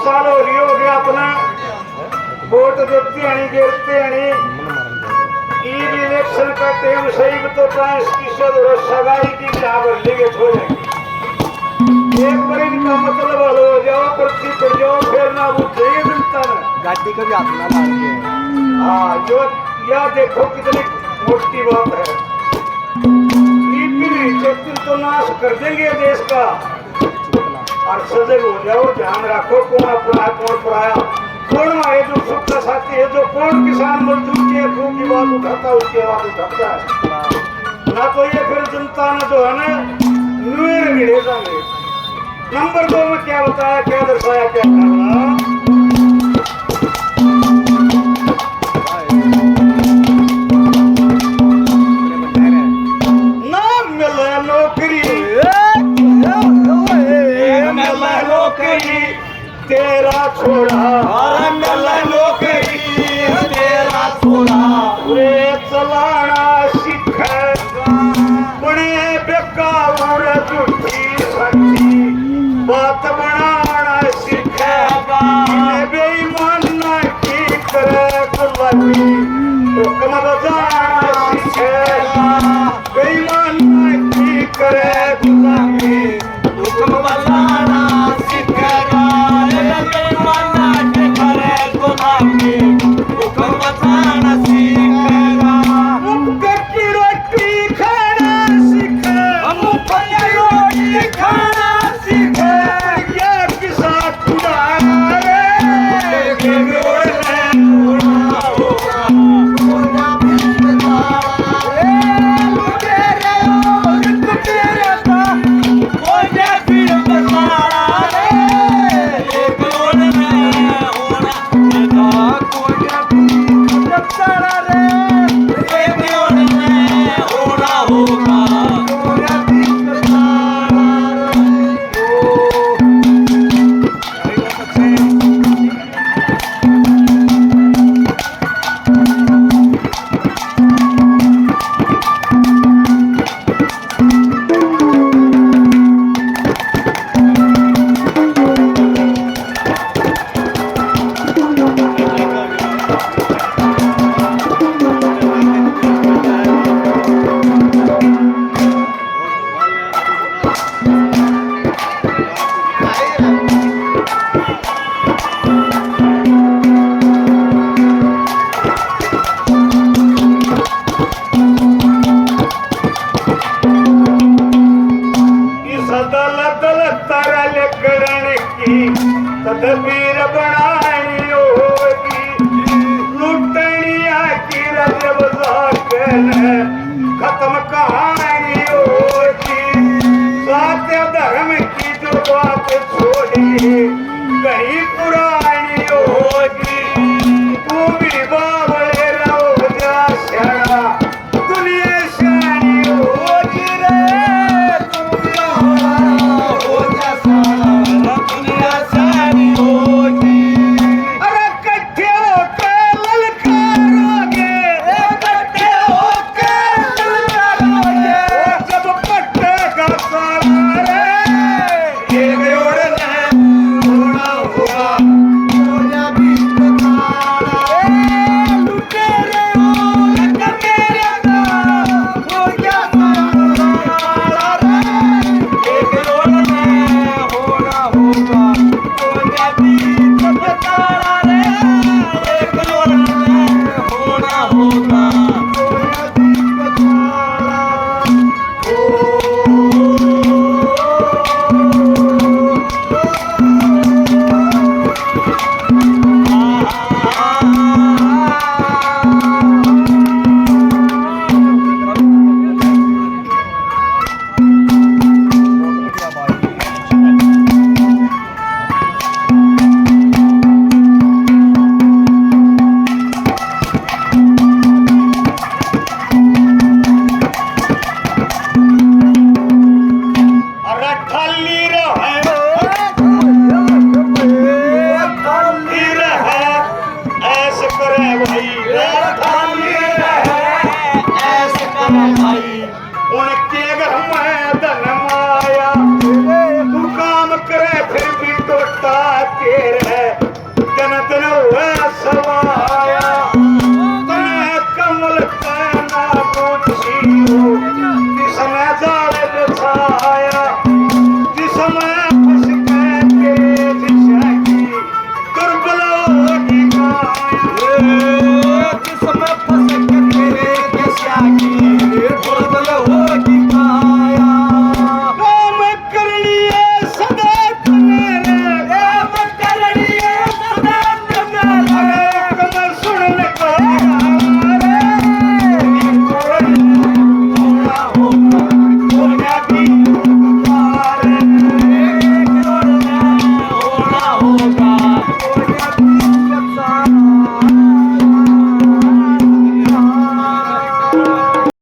साल हो रही होगी अपना वोट देते हैं गिरते हैं इलेक्शन का टाइम सही तो सगाई की बराबर लेके छोड़ेंगे एक बार इनका मतलब हल हो जाओ पर्ची पड़ जाओ फिर ना वो चाहिए जनता ने गाड़ी को भी हाथ ना डाल के हाँ जो यह देखो कितनी मोटी बात है तो नाश कर देंगे देश का और सजग हो जाओ ध्यान रखो कौन अपना है कौन पराया कौन हमारे जो सुख का साथी है जो कौन किसान मजदूर के खून की बात उठाता है उसकी आवाज उठाता है ना तो ये फिर जनता ने जो है ना नुएर गिरे जाएंगे नंबर 2 में क्या बताया क्या दर्शाया क्या करना तेरा छोड़ा मिला नौकरी तेरा छोड़ा वे चलाना सीखेगा बड़े बेकार झूठी सच्ची बात बनाना सीखेगा बेईमान की करे गुलामी हुक्म बजाना सीखेगा बेईमान की करे गुलामी हुक्म बजाना सीखेगा तदबीर बनानी होगी लुटनिया की रजब खत्म कहानी होगी सत्य धर्म की जो बात छोड़ी कहीं पुरानी होगी तू भी बाबले रहो जा श्यामा दुनिया श्यानी होगी रे तू भी हो जा श्यामा दुनिया श्यानी होगी खातिर है तन तन हुए